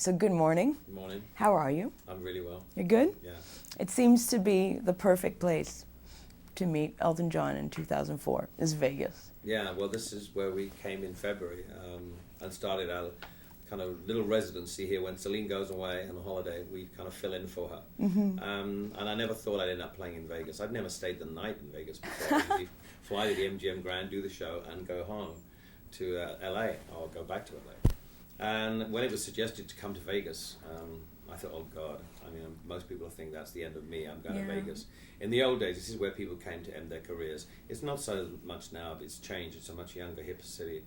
So good morning. Good morning. How are you? I'm really well. You're good? Yeah. It seems to be the perfect place to meet Elton John in 2004, is Vegas. Yeah, well, this is where we came in February and started our kind of little residency here. When Celine goes away on a holiday, we kind of fill in for her. Mm-hmm. And I never thought I'd end up playing in Vegas. I'd never stayed the night in Vegas before. I usually fly to the MGM Grand, do the show, and go home to LA, or go back to LA. And when it was suggested to come to Vegas, I thought, oh God, I mean, most people think that's the end of me, I'm going to Vegas. In the old days, this is where people came to end their careers. It's not so much now, but it's changed. It's a much younger, hipper city.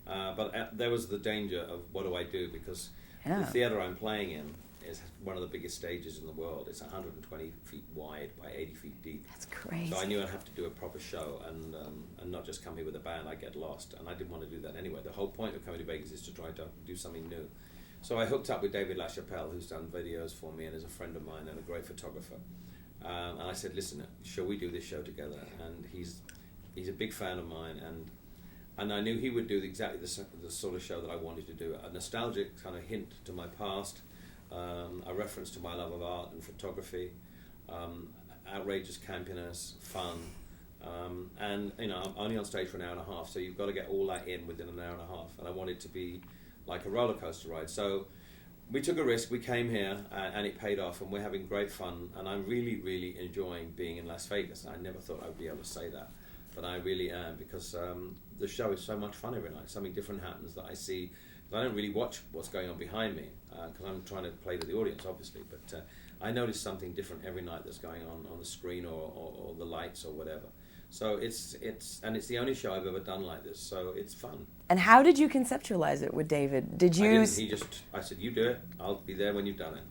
But there was the danger of what do I do, because the theatre I'm playing in is one of the biggest stages in the world. It's 120 feet wide by 80 feet deep. That's crazy. So I knew I'd have to do a proper show and not just come here with a band. I'd get lost, and I didn't want to do that anyway. The whole point of coming to Vegas is to try to do something new. So I hooked up with David LaChapelle, who's done videos for me and is a friend of mine and a great photographer. And I said, listen, shall we do this show together? And he's a big fan of mine, and I knew he would do exactly the sort of show that I wanted to do. A nostalgic kind of hint to my past, a reference to my love of art and photography, outrageous campiness, fun, and you know, I'm only on stage for an hour and a half, so you've got to get all that in within an hour and a half, and I want it to be like a roller coaster ride. So we took a risk, we came here, and it paid off, and we're having great fun, and I'm really, really enjoying being in Las Vegas. I never thought I'd be able to say that, but I really am, because the show is so much fun every night. Something different happens that I see. I don't really watch what's going on behind me, because I'm trying to play to the audience, obviously, but I notice something different every night that's going on the screen or the lights or whatever. So it's the only show I've ever done like this, so it's fun. And how did you conceptualize it with David? Did you? I said, you do it, I'll be there when you've done it.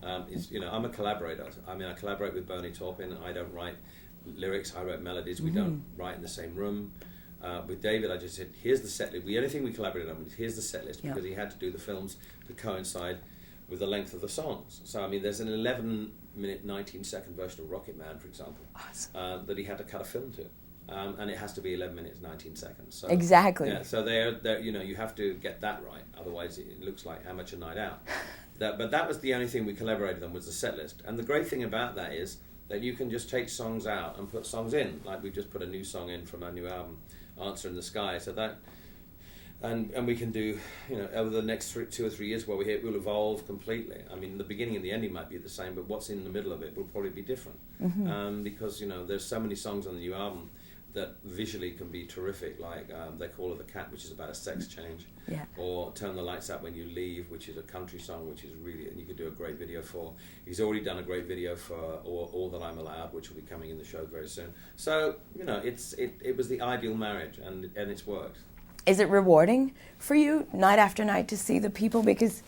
I'm a collaborator. I mean, I collaborate with Bernie Taupin. I don't write lyrics, I write melodies. We don't write in the same room. With David, I just said, here's the set list. The only thing we collaborated on was here's the set list, because he had to do the films to coincide with the length of the songs. So, I mean, there's an 11-minute, 19-second version of Rocket Man, for example, that he had to cut a film to. And it has to be 11 minutes, 19 seconds. So, exactly. Yeah, so they're, you have to get that right, otherwise it looks like Amateur Night Out. But that was the only thing we collaborated on, was the set list. And the great thing about that is that you can just take songs out and put songs in. Like we just put a new song in from our new album, Answer in the Sky. So that, and we can do, over the next 2 or 3 years while we're here, it will evolve completely. I mean, the beginning and the ending might be the same, but what's in the middle of it will probably be different. Because, there's so many songs on the new album that visually can be terrific, like They Call Her the Cat, which is about a sex change, or Turn the Lights Out When You Leave, which is a country song, which is really, and you could do a great video for. He's already done a great video for All That I'm Allowed, which will be coming in the show very soon. So, it was the ideal marriage, and it's worked. Is it rewarding for you, night after night, to see the people? Because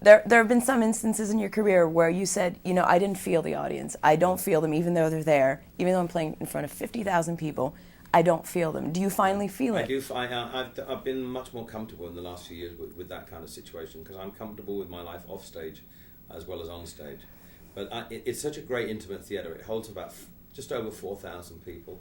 there have been some instances in your career where you said, I didn't feel the audience. I don't feel them, even though they're there. Even though I'm playing in front of 50,000 people, I don't feel them. Do you finally feel it? I do. I've been much more comfortable in the last few years with that kind of situation, because I'm comfortable with my life off stage as well as on stage. But it's such a great intimate theatre. It holds about just over 4,000 people,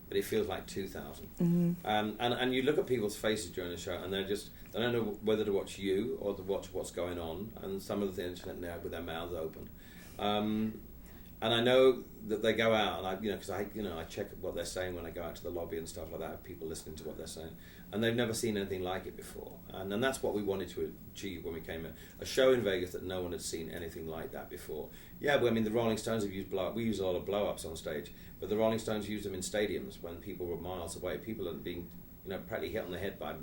but it feels like 2,000. And you look at people's faces during the show, and they don't know whether to watch you or to watch what's going on, and some of the internet now with their mouths open. And I know that they go out, and because I check what they're saying when I go out to the lobby and stuff like that, people listening to what they're saying, and they've never seen anything like it before. And that's what we wanted to achieve when we came in. A show in Vegas that no one had seen anything like that before. Yeah, well, I mean, the Rolling Stones have used blow-up. We use a lot of blow-ups on stage, but the Rolling Stones used them in stadiums when people were miles away. People are being, practically hit on the head by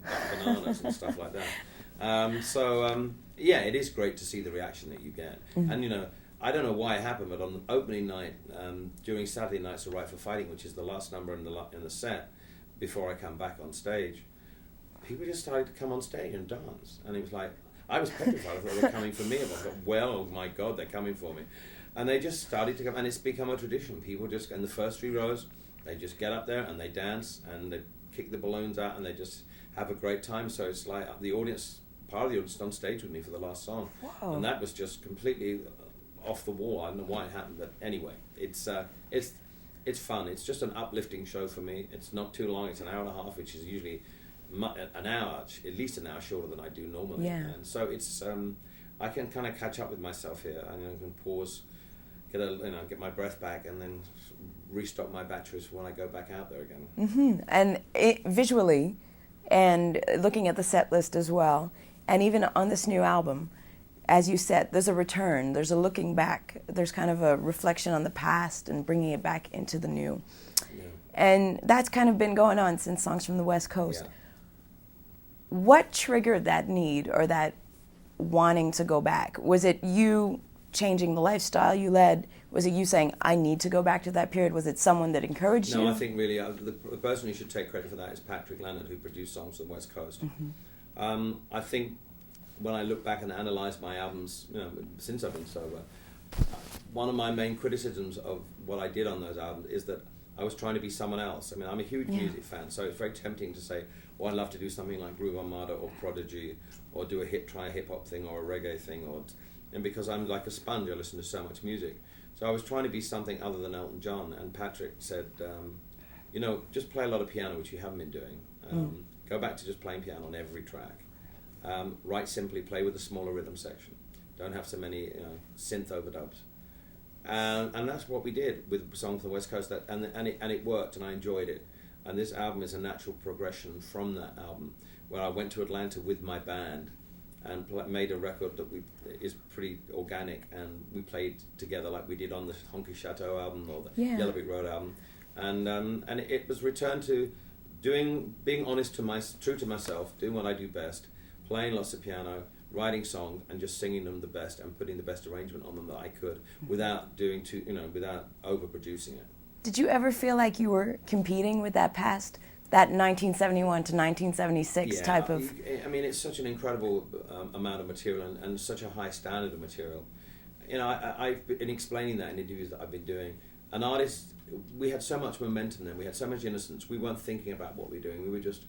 bananas and stuff like that. Yeah, it is great to see the reaction that you get. And, I don't know why it happened, but on the opening night, during Saturday Nights Are Right for Fighting, which is the last number in the set, before I come back on stage, people just started to come on stage and dance. And it was like, I was petrified. I thought they were coming for me. I thought, well, oh my God, they're coming for me. And they just started to come, and it's become a tradition. People just, in the first 3 rows, they just get up there and they dance, and they kick the balloons out, and they just have a great time. So it's like part of the audience on stage with me for the last song. Whoa. And that was just completely off the wall. I don't know why it happened, but anyway, it's fun. It's just an uplifting show for me. It's not too long. It's an hour and a half, which is usually an hour, at least an hour shorter than I do normally. Yeah. And so it's I can kind of catch up with myself here, and I can pause, get my breath back, and then restock my batteries when I go back out there again. Mm-hmm. And visually, and looking at the set list as well, and even on this new album, as you said, there's a return, there's a looking back, there's kind of a reflection on the past and bringing it back into the new. Yeah. And that's kind of been going on since Songs from the West Coast. Yeah. What triggered that need or that wanting to go back? Was it you changing the lifestyle you led? Was it you saying, I need to go back to that period? Was it someone that encouraged you? No, I think really the person who should take credit for that is Patrick Leonard, who produced Songs from the West Coast. Mm-hmm. I think when I look back and analyse my albums, since I've been sober, one of my main criticisms of what I did on those albums is that I was trying to be someone else. I mean, I'm a huge music fan, so it's very tempting to say, I'd love to do something like Groove Armada or Prodigy, or do try a hip-hop thing or a reggae thing, and because I'm like a sponge, I listen to so much music. So I was trying to be something other than Elton John, and Patrick said, just play a lot of piano, which you haven't been doing. Go back to just playing piano on every track. Write simply, play with a smaller rhythm section. Don't have so many synth overdubs. And that's what we did with Songs from the West Coast, and it worked, and I enjoyed it. And this album is a natural progression from that album, where I went to Atlanta with my band and made a record that is pretty organic, and we played together like we did on the Honky Chateau album or the Yellow Brick Road album, and it was returned to being honest true to myself, doing what I do best, playing lots of piano, writing songs, and just singing them the best and putting the best arrangement on them that I could, without without overproducing it. Did you ever feel like you were competing with that past, that 1971 to 1976 type of... I mean, it's such an incredible amount of material and such a high standard of material. I've been explaining that in interviews that I've been doing. An artist, we had so much momentum then, we had so much innocence, we weren't thinking about what we were doing, we were just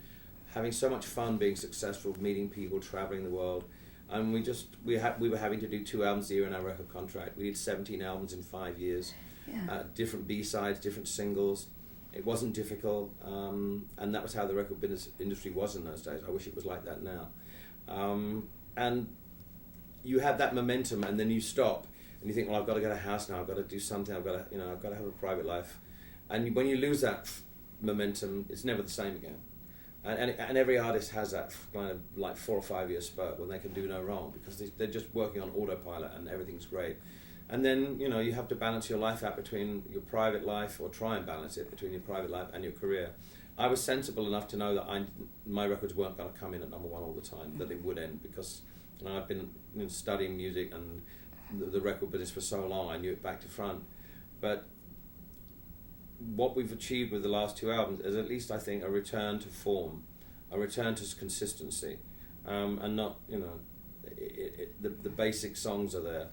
having so much fun being successful, meeting people, traveling the world. And we were having to do 2 albums a year in our record contract. We did 17 albums in 5 years. Yeah. Different B-sides, different singles. It wasn't difficult, and that was how the record industry was in those days. I wish it was like that now. And you have that momentum, and then you stop, and you think, well, I've got to get a house now. I've got to do something. I've got to have a private life. And when you lose that momentum, it's never the same again. And every artist has that kind of like 4 or 5 year spurt when they can do no wrong, because they're just working on autopilot and everything's great. And then, you have to balance your life out between your private life, or try and balance it between your private life and your career. I was sensible enough to know that my records weren't going to come in at number 1 all the time, that it would end, because I've been studying music and the record business for so long, I knew it back to front. But what we've achieved with the last 2 albums is, at least I think, a return to form, a return to consistency, and not, the basic songs are there.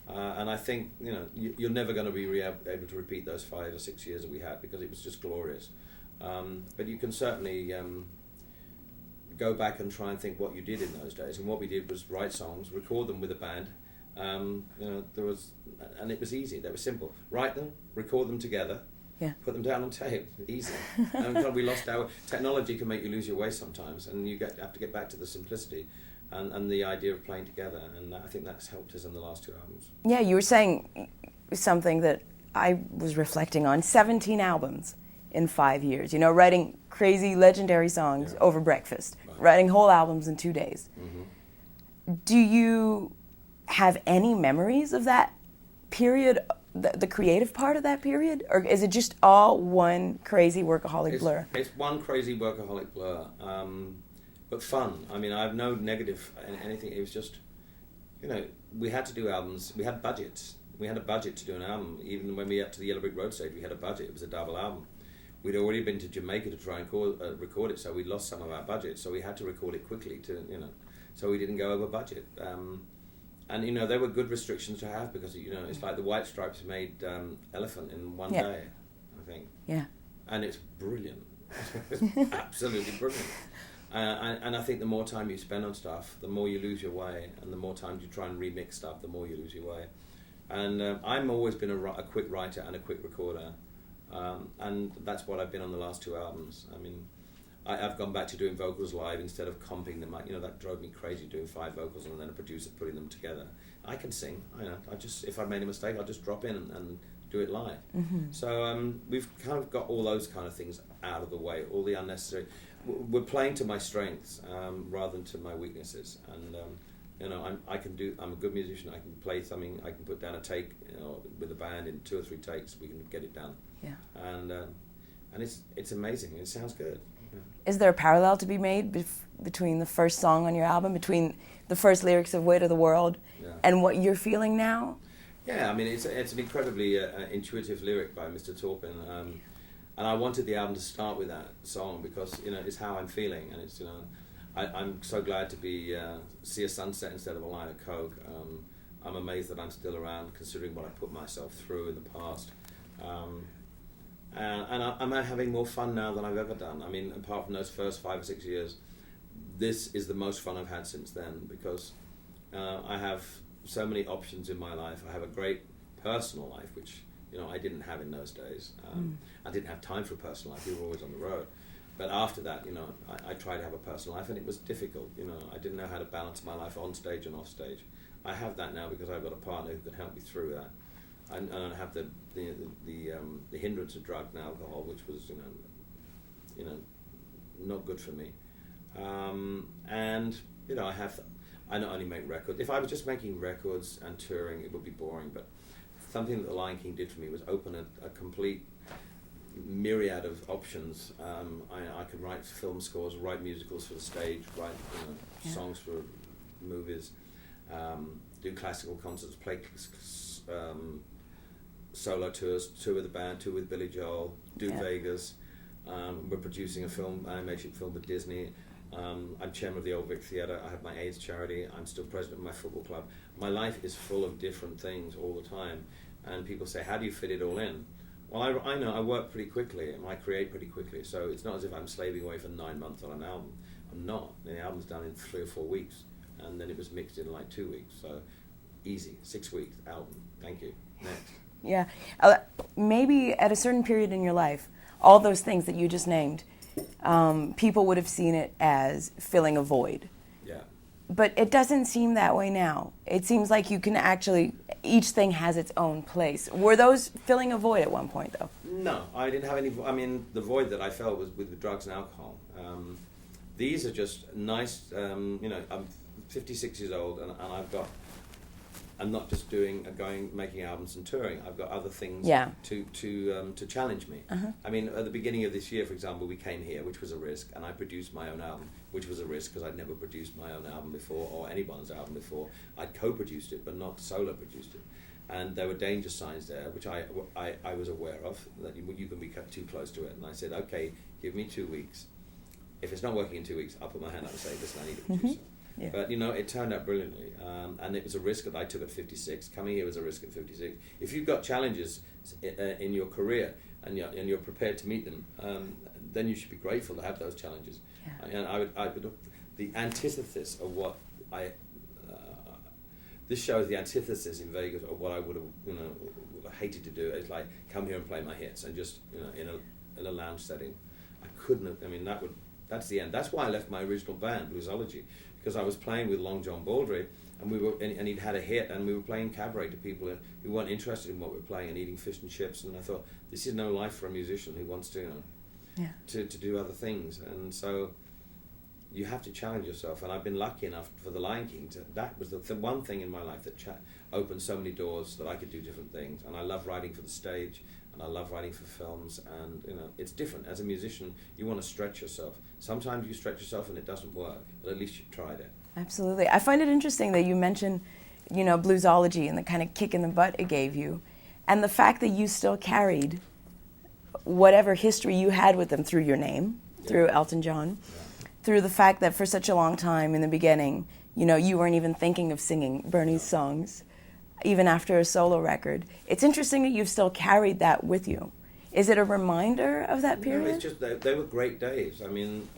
And I think you're never going to be able to repeat those 5 or 6 years that we had, because it was just glorious. But you can certainly go back and try and think what you did in those days. And what we did was write songs, record them with a band. And it was easy. They were simple. Write them, record them together. Yeah. Put them down on tape. Easy. And we lost our technology. Can make you lose your way sometimes, and you have to get back to the simplicity. And the idea of playing together, and I think that's helped us in the last 2 albums. Yeah, you were saying something that I was reflecting on, 17 albums in 5 years, writing crazy legendary songs over breakfast, writing whole albums in 2 days. Mm-hmm. Do you have any memories of that period, the creative part of that period, or is it just all one crazy workaholic blur? It's one crazy workaholic blur. But fun. I mean, I have no negative anything. It was just, we had to do albums. We had budgets. We had a budget to do an album. Even when we got to the Yellow Brick Road stage, we had a budget. It was a double album. We'd already been to Jamaica to try and record it, so we lost some of our budget. So we had to record it quickly so we didn't go over budget. And there were good restrictions to have, because it's like the White Stripes made Elephant in one day, I think. Yeah. And it's brilliant. It's absolutely brilliant. And I think the more time you spend on stuff, the more you lose your way, and the more times you try and remix stuff, the more you lose your way. And I've always been a quick writer and a quick recorder, and that's what I've been on the last 2 albums. I mean, I've gone back to doing vocals live instead of comping them. That drove me crazy, doing 5 vocals and then a producer putting them together. I can sing. If I made a mistake, I'll just drop in and do it live. Mm-hmm. So we've kind of got all those kind of things out of the way, all the unnecessary. We're playing to my strengths rather than to my weaknesses, and I'm a good musician. I can play something. I can put down a take, with a band in 2 or 3 takes. We can get it done. Yeah. And it's amazing. It sounds good. Yeah. Is there a parallel to be made between the first song on your album, between the first lyrics of "Weight of the World," and what you're feeling now? Yeah, I mean it's an incredibly intuitive lyric by Mr. Taupin, and I wanted the album to start with that song because it's how I'm feeling, and it's I'm so glad to be see a sunset instead of a line of coke. I'm amazed that I'm still around, considering what I put myself through in the past, and I'm having more fun now than I've ever done. I mean, apart from those first 5 or 6 years, this is the most fun I've had since then because I have so many options in my life. I have a great personal life, which I didn't have in those days. I didn't have time for a personal life. We were always on the road. But after that, I tried to have a personal life, and it was difficult. I didn't know how to balance my life on stage and off stage. I have that now because I've got a partner who can help me through that. I don't have the hindrance of drugs and alcohol, which was not good for me. And I not only make records. If I was just making records and touring, it would be boring. But something that The Lion King did for me was open a complete myriad of options. I could write film scores, write musicals for the stage, write songs for movies, do classical concerts, play solo tours, tour with the band, tour with Billy Joel, do Vegas. We're producing a animation film with Disney. I'm chairman of the Old Vic Theatre. I have my AIDS charity. I'm still president of my football club. My life is full of different things all the time, and people say, how do you fit it all in? Well, I know I work pretty quickly and I create pretty quickly, so it's not as if I'm slaving away for 9 months on an album. I'm not. The album's done in 3 or 4 weeks, and then it was mixed in like 2 weeks, so easy. 6 weeks, album. Thank you. Next. Yeah. Maybe at a certain period in your life, all those things that you just named, people would have seen it as filling a void. Yeah. But it doesn't seem that way now. It seems like you can actually, each thing has its own place. Were those filling a void at one point, though? No, I didn't have any. I mean, the void that I felt was with the drugs and alcohol. These are just nice. I'm 56 years old, and I'm not just making albums and touring. I've got other things to challenge me. Uh-huh. I mean, at the beginning of this year, for example, we came here, which was a risk, and I produced my own album, which was a risk because I'd never produced my own album before or anyone's album before. I'd co-produced it, but not solo produced it. And there were danger signs there, which I was aware of, that you can be too close to it. And I said, okay, give me 2 weeks. If it's not working in 2 weeks, I'll put my hand up and say, listen, I need a producer. Yeah. But it turned out brilliantly, and it was a risk that I took at 56. Coming here was a risk at 56. If you've got challenges in your career and you're prepared to meet them, then you should be grateful to have those challenges. Yeah. And I would the antithesis of what this show is the antithesis in Vegas of what I would have hated to do. It's like come here and play my hits and just in a lounge setting. I couldn't have. I mean that's the end. That's why I left my original band, Bluesology, because I was playing with Long John Baldry, and he'd had a hit, and we were playing cabaret to people who weren't interested in what we were playing and eating fish and chips, and I thought, this is no life for a musician who wants to, to do other things, and so you have to challenge yourself, and I've been lucky enough for The Lion King, that was the one thing in my life that opened so many doors that I could do different things, and I love writing for the stage, and I love writing for films, and it's different. As a musician, you want to stretch yourself. Sometimes you stretch yourself and it doesn't work, but at least you've tried it. Absolutely. I find it interesting that you mentioned, Bluesology and the kind of kick in the butt it gave you, and the fact that you still carried whatever history you had with them through your name, through Elton John, through the fact that for such a long time in the beginning, you weren't even thinking of singing Bernie's songs, even after a solo record. It's interesting that you've still carried that with you. Is it a reminder of that period? No, it's just they were great days. I mean,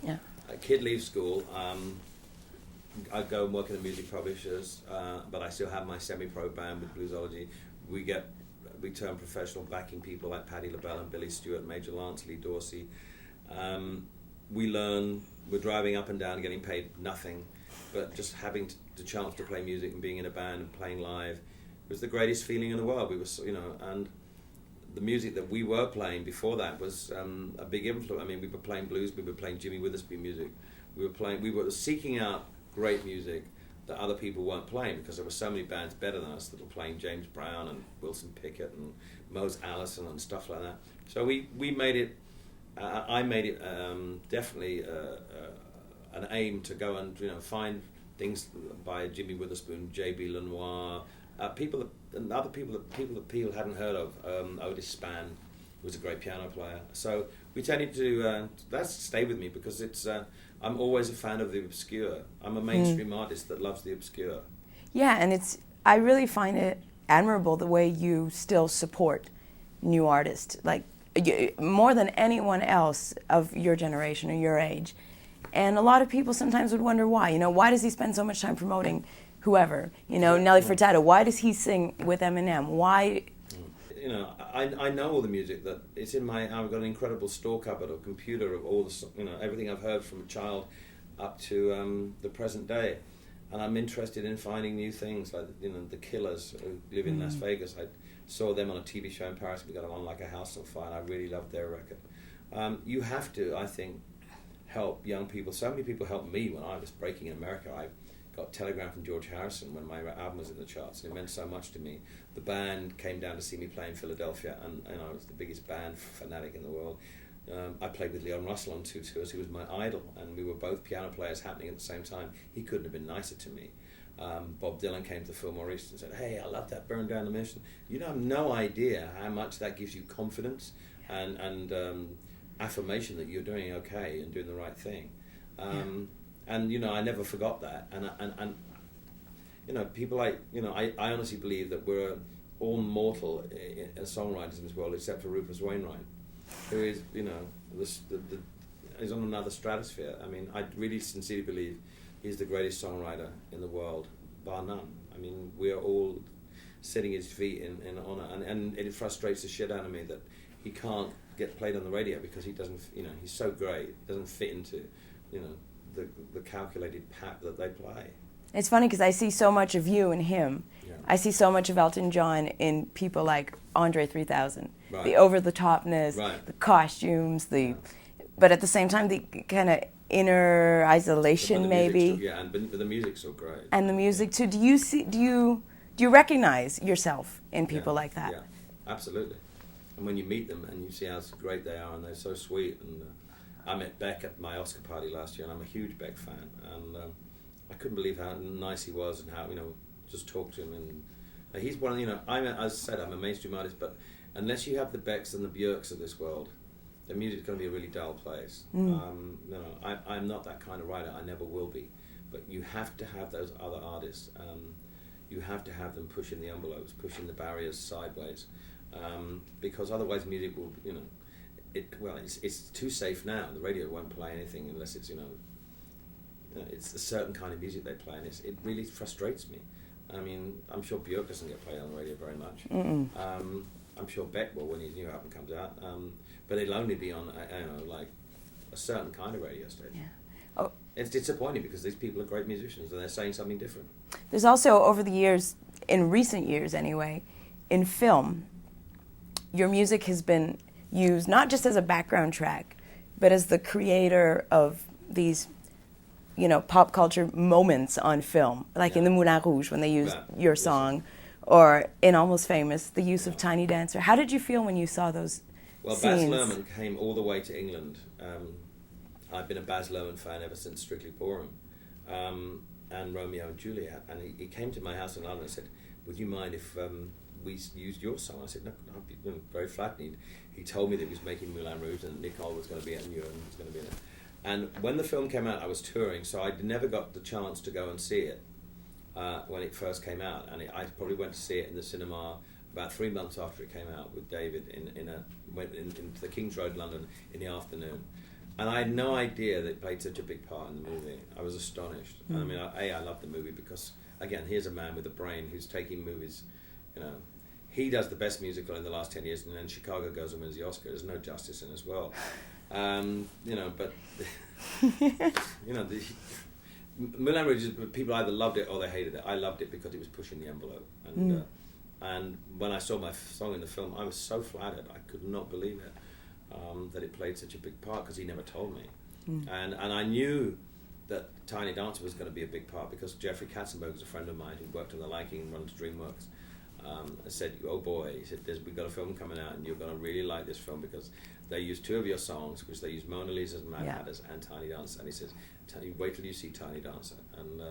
a kid leaves school, I go and work in the music publishers, but I still have my semi-pro band with Bluesology. We turn professional, backing people like Patti LaBelle and Billy Stewart, Major Lance, Lee Dorsey. we learn, we're driving up and down, getting paid nothing, but just having the chance to play music and being in a band and playing live was the greatest feeling in the world. We were, and the music that we were playing before that was a big influence. I mean, we were playing blues, we were playing Jimmy Witherspoon music, we were seeking out great music that other people weren't playing, because there were so many bands better than us that were playing James Brown and Wilson Pickett and Mose Allison and stuff like that. So we made it. I made it definitely an aim to go and find things by Jimmy Witherspoon, J.B. Lenoir, people that people hadn't heard of. Otis Spann was a great piano player. So we tended to that stayed with me, because it's I'm always a fan of the obscure. I'm a mainstream artist that loves the obscure. Yeah, and I really find it admirable the way you still support new artists, like more than anyone else of your generation or your age. And a lot of people sometimes would wonder why. Why does he spend so much time promoting whoever? Nelly Furtado. Why does he sing with Eminem? Why? I know all the music that it's in my. I've got an incredible store cupboard or computer of all the everything I've heard from a child up to the present day, and I'm interested in finding new things, like the Killers who live in Las Vegas. I saw them on a TV show in Paris. We got them on Like a House on Fire, and I really loved their record. You have to, I think, help young people. So many people helped me when I was breaking in America. I got a telegram from George Harrison when my album was in the charts, and it meant so much to me. The band came down to see me play in Philadelphia, and I was the biggest band fanatic in the world. I played with Leon Russell on 2 tours. He was my idol, and we were both piano players happening at the same time. He couldn't have been nicer to me. Bob Dylan came to the Fillmore East and said, "Hey, I love that Burn Down the Mission." You have no idea how much that gives you confidence and affirmation that you're doing okay and doing the right thing. And I never forgot that. And people I honestly believe that we're all mortal as songwriters in this world, except for Rufus Wainwright, who is is on another stratosphere. I mean, I really sincerely believe he's the greatest songwriter in the world, bar none. I mean, we are all sitting his feet in honor, and it frustrates the shit out of me that he can't get played on the radio, because he doesn't. He's so great, he doesn't fit into the calculated pack that they play. It's funny because I see so much of you in him. Yeah. I see so much of Elton John in people like Andre 3000. Right. The over-the-topness, right. The costumes, but at the same time the kind of inner isolation, maybe. And the music's so great. And the music too. Do you recognize yourself in people like that? Yeah, absolutely. And when you meet them and you see how great they are, and they're so sweet. And I met Beck at my Oscar party last year, and I'm a huge Beck fan. And I couldn't believe how nice he was, and how just talk to him. And he's one of as I said, I'm a mainstream artist, but unless you have the Becks and the Björks of this world, the music's going to be a really dull place. I'm not that kind of writer. I never will be. But you have to have those other artists. You have to have them pushing the envelopes, pushing the barriers sideways, because otherwise music will, it's too safe now. The radio won't play anything unless it's, it's a certain kind of music they play, and it really frustrates me. I mean, I'm sure Björk doesn't get played on the radio very much. I'm sure Beck will when his new album comes out, but it'll only be on like a certain kind of radio station. Yeah. Oh. It's disappointing because these people are great musicians and they're saying something different. There's also, over the years, in recent years anyway, in film, your music has been used not just as a background track, but as the creator of these, pop culture moments on film, like in the Moulin Rouge when they used your song, or in Almost Famous, the use of Tiny Dancer. How did you feel when you saw those scenes? Baz Luhrmann came all the way to England. I've been a Baz Luhrmann fan ever since Strictly Ballroom, and Romeo and Juliet. And he came to my house in London and said, "Would you mind if we used your song?" I said, "No, I'd be very flattered." He told me that he was making Moulin Rouge and Nicole was going to be in it, and Ewan was going to be in it. And when the film came out, I was touring, so I never got the chance to go and see it when it first came out. And I probably went to see it in the cinema about 3 months after it came out with David went into the King's Road, London, in the afternoon. And I had no idea that it played such a big part in the movie. I was astonished. I mean, I love the movie because, again, here's a man with a brain who's taking movies, he does the best musical in the last 10 years, and then Chicago goes and wins the Oscar. There's no justice in as well. You know, but you know, Moulin Rouge, people either loved it or they hated it. I loved it because it was pushing the envelope, and when I saw my song in the film, I was so flattered. I could not believe it, that it played such a big part, because he never told me, and I knew that Tiny Dancer was going to be a big part because Jeffrey Katzenberg is a friend of mine who worked on the Lion King and runs DreamWorks. Said, "Oh boy," he said, "we've got a film coming out, and you're going to really like this film because they use two of your songs, which they use Mona Lisa's and Mad Hatters and Tiny Dancer." And he says, "Wait till you see Tiny Dancer," and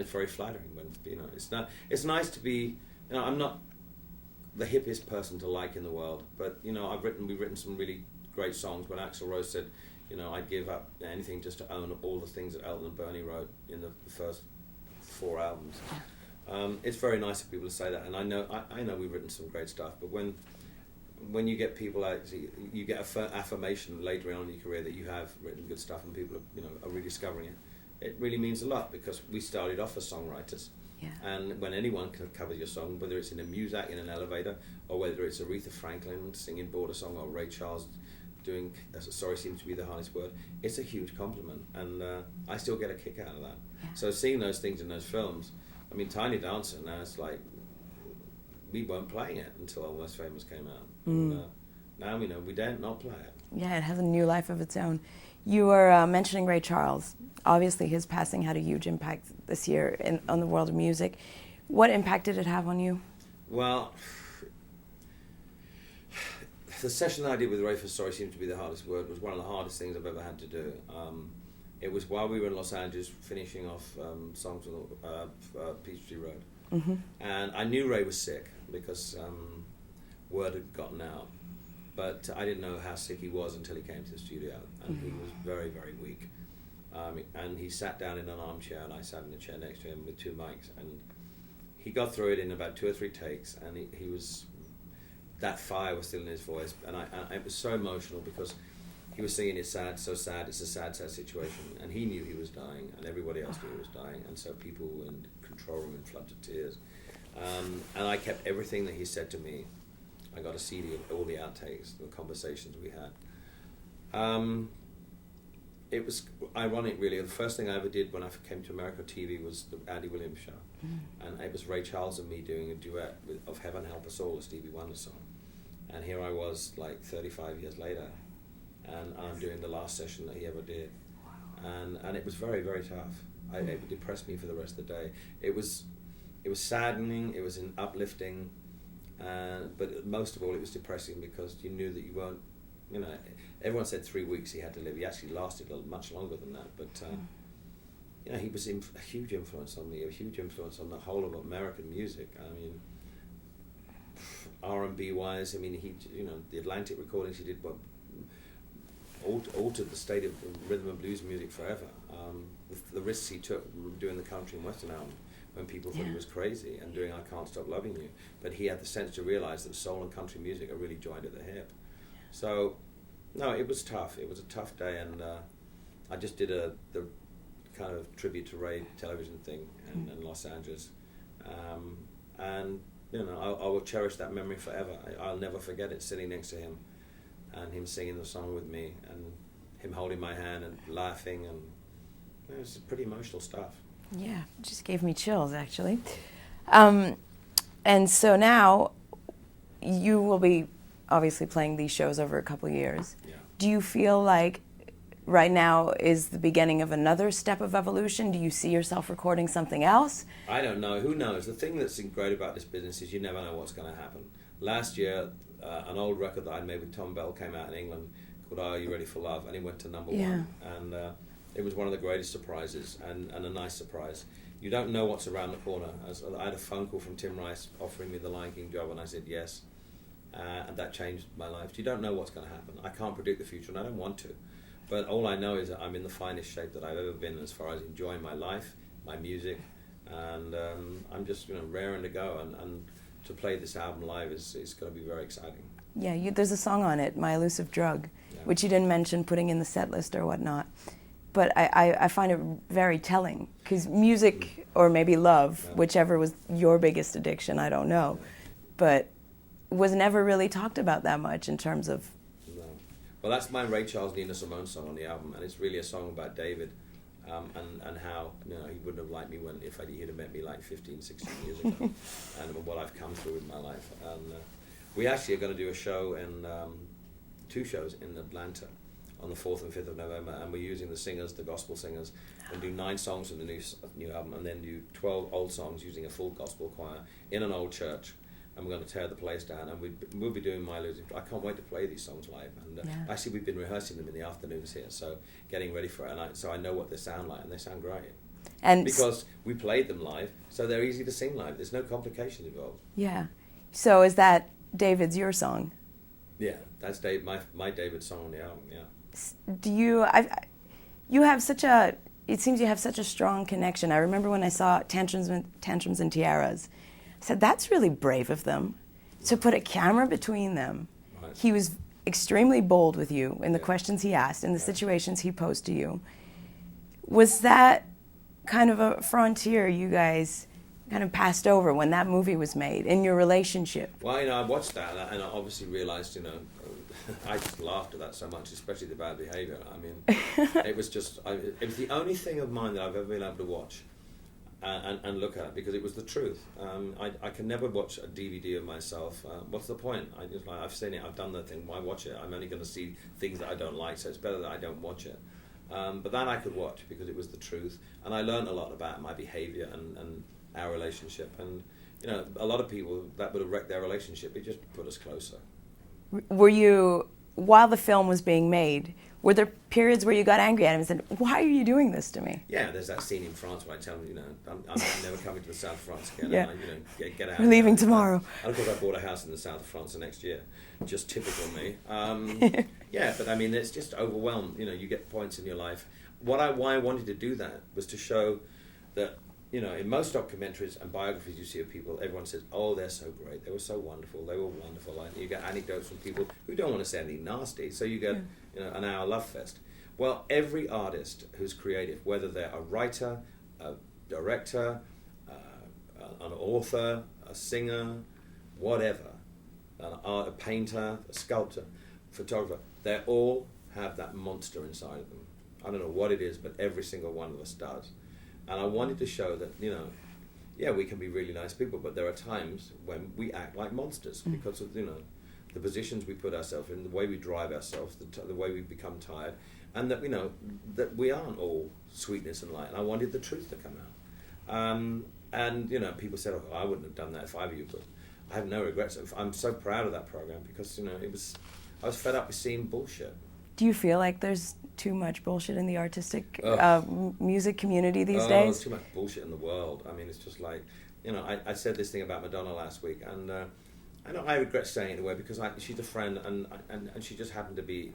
it's very flattering when It's nice to be. I'm not the hippest person to like in the world, but we've written some really great songs. When Axl Rose said, I'd give up anything just to own all the things that Elton and Bernie wrote in the first 4 albums. It's very nice of people to say that, and I know we've written some great stuff, but when you get people you get affirmation later on in your career that you have written good stuff and people are rediscovering it. It really means a lot, because we started off as songwriters. Yeah. And when anyone can cover your song, whether it's in a Muzak in an elevator, or whether it's Aretha Franklin singing Border Song, or Ray Charles doing Sorry Seems to Be the Hardest Word, it's a huge compliment, and I still get a kick out of that. Yeah. So seeing those things in those films, I mean, Tiny Dancer, now it's like, we weren't playing it until Almost Famous came out. And, now we know we daren't not play it. Yeah, it has a new life of its own. You were mentioning Ray Charles. Obviously, his passing had a huge impact this year on the world of music. What impact did it have on you? Well, the session that I did with Ray for Sorry Seems to Be the Hardest Word was one of the hardest things I've ever had to do. It was while we were in Los Angeles finishing off songs on Peachtree Road. Mm-hmm. And I knew Ray was sick because word had gotten out. But I didn't know how sick he was until he came to the studio, and he was very, very weak. And he sat down in an armchair, and I sat in the chair next to him with 2 mics, and he got through it in about 2 or 3 takes, and he was, that fire was still in his voice, and it was so emotional because he was singing "It's sad, so sad, it's a sad, sad situation," and he knew he was dying, and everybody else knew he was dying, and so people were in the control room in floods of tears. And I kept everything that he said to me. I got a CD of all the outtakes, the conversations we had. It was ironic, really. The first thing I ever did when I came to America TV was the Andy Williams show. And it was Ray Charles and me doing a duet of Heaven Help Us All, a Stevie Wonder song. And here I was, like 35 years later, and I'm doing the last session that he ever did. And it was very, very tough. It depressed me for the rest of the day. It was saddening, it was uplifting, but most of all it was depressing because you knew that you weren't, everyone said 3 weeks he had to live. He actually lasted much longer than that, but he was a huge influence on me, a huge influence on the whole of American music. I mean, R&B wise, I mean, the Atlantic recordings he did altered the state of rhythm and blues music forever. The risks he took doing the country and western album when people thought he was crazy, and doing I Can't Stop Loving You, but he had the sense to realize that soul and country music are really joined at the hip. So, no, it was tough. It was a tough day, and I just did the kind of tribute to Ray television thing in Los Angeles, and I will cherish that memory forever. I'll never forget it, sitting next to him, and him singing the song with me, and him holding my hand and laughing, and it was pretty emotional stuff. Yeah, it just gave me chills, actually. And so now, you will be obviously playing these shows over a couple of years. Yeah. Do you feel like right now is the beginning of another step of evolution? Do you see yourself recording something else? I don't know. Who knows? The thing that's great about this business is you never know what's going to happen. Last year, an old record that I'd made with Tom Bell came out in England called Are You Ready for Love? And it went to number 1. And it was one of the greatest surprises, and a nice surprise. You don't know what's around the corner. I had a phone call from Tim Rice offering me the Lion King job, and I said yes. And that changed my life. You don't know what's going to happen. I can't predict the future, and I don't want to. But all I know is that I'm in the finest shape that I've ever been as far as enjoying my life, my music, and I'm just raring to go. And to play this album live is going to be very exciting. Yeah, there's a song on it, My Elusive Drug, which you didn't mention putting in the set list or whatnot. But I find it very telling, because music, or maybe love, whichever was your biggest addiction, I don't know, but was never really talked about that much in terms of... No. Well, that's my Ray Charles Nina Simone song on the album, and it's really a song about David, and how he wouldn't have liked me if he'd have met me like 15, 16 years ago, and what I've come through in my life. And we actually are going to do a show in 2 shows in Atlanta on the 4th and 5th of November, and we're using the singers, the gospel singers, and do 9 songs from the new album, and then do 12 old songs using a full gospel choir in an old church. And we're going to tear the place down, and we'll be doing my losing. I can't wait to play these songs live. And actually, we've been rehearsing them in the afternoons here, so getting ready for it. And so I know what they sound like, and they sound great. And because we played them live, so they're easy to sing live. There's no complications involved. Yeah. So is that David's your song? Yeah, that's my David song on the album. Yeah. Do you? You have such a. It seems you have such a strong connection. I remember when I saw Tantrums and Tiaras. I said, that's really brave of them to put a camera between them. Right. He was extremely bold with you in the questions he asked, in the situations he posed to you. Was that kind of a frontier you guys kind of passed over when that movie was made in your relationship? Well, I watched that and I obviously realized, I just laughed at that so much, especially the bad behavior. I mean, it was the only thing of mine that I've ever been able to watch and look at, because it was the truth. I can never watch a DVD of myself. What's the point? I've seen it, I've done the thing, why watch it? I'm only going to see things that I don't like, so it's better that I don't watch it. But that I could watch because it was the truth, and I learned a lot about my behavior and our relationship. And a lot of people, that would have wrecked their relationship. It just put us closer. Were you, while the film was being made, were there periods where you got angry at him and said, why are you doing this to me? Yeah, there's that scene in France where I tell him, I'm never coming to the south of France again. Yeah. And get out. We're leaving tomorrow. And of course, I bought a house in the south of France the next year. Just typical me. Yeah, but I mean, it's just overwhelmed. You get points in your life. Why I wanted to do that was to show that, in most documentaries and biographies you see of people, everyone says, oh, they're so great, they were so wonderful, they were wonderful. Like, you get anecdotes from people who don't want to say anything nasty, so you get an hour love fest. Well, every artist who's creative, whether they're a writer, a director, an author, a singer, whatever, a painter, a sculptor, photographer, they all have that monster inside of them. I don't know what it is, but every single one of us does. And I wanted to show that, we can be really nice people, but there are times when we act like monsters because of, the positions we put ourselves in, the way we drive ourselves, the way we become tired, and that, that we aren't all sweetness and light. And I wanted the truth to come out. And, people said, oh, I wouldn't have done that if I were you, but I have no regrets. I'm so proud of that program because, I was fed up with seeing bullshit. Do you feel like there's too much bullshit in the artistic music community these days? There's too much bullshit in the world. I mean, it's just like, I said this thing about Madonna last week, and I regret saying it in a way because she's a friend, and she just happened to be,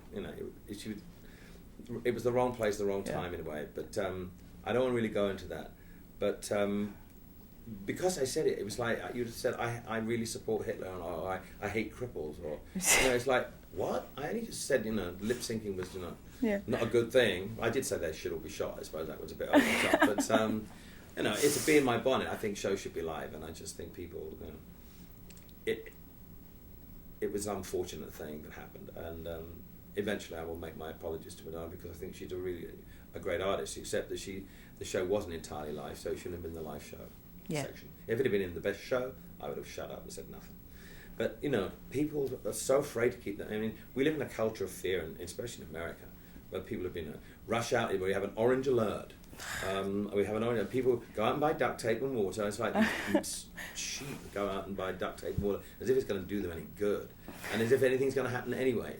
it was the wrong place, the wrong time in a way. But I don't want to really go into that. But because I said it, it was like you'd have said, I really support Hitler, or I hate cripples, or it's like, what? I only just said, lip syncing was, not a good thing. I did say they should all be shot. I suppose that was a bit over the top, but it's a bee in my bonnet. I think shows should be live, and I just think people, it was an unfortunate thing that happened, and eventually I will make my apologies to Madonna because I think she's a great artist, except that the show wasn't entirely live, so it shouldn't have been the live show section. If it had been in the best show, I would have shut up and said nothing. But, people are so afraid to keep that. I mean, we live in a culture of fear, and especially in America, where people have been rush out, where we have an orange alert. People go out and buy duct tape and water. It's like sheep go out and buy duct tape and water as if it's going to do them any good, and as if anything's going to happen anyway.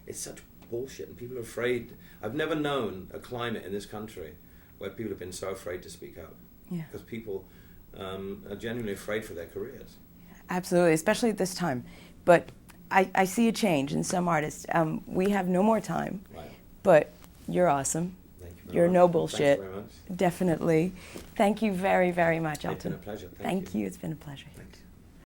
It's such bullshit, and people are afraid. I've never known a climate in this country where people have been so afraid to speak up. Because people are genuinely afraid for their careers. Absolutely, especially at this time. But I see a change in some artists. We have no more time, but you're awesome. Thank you very You're much. no bullshit. Thanks very much. Definitely. Thank you very, very much, Elton. It's been a pleasure. Thank you. It's been a pleasure. Thank you.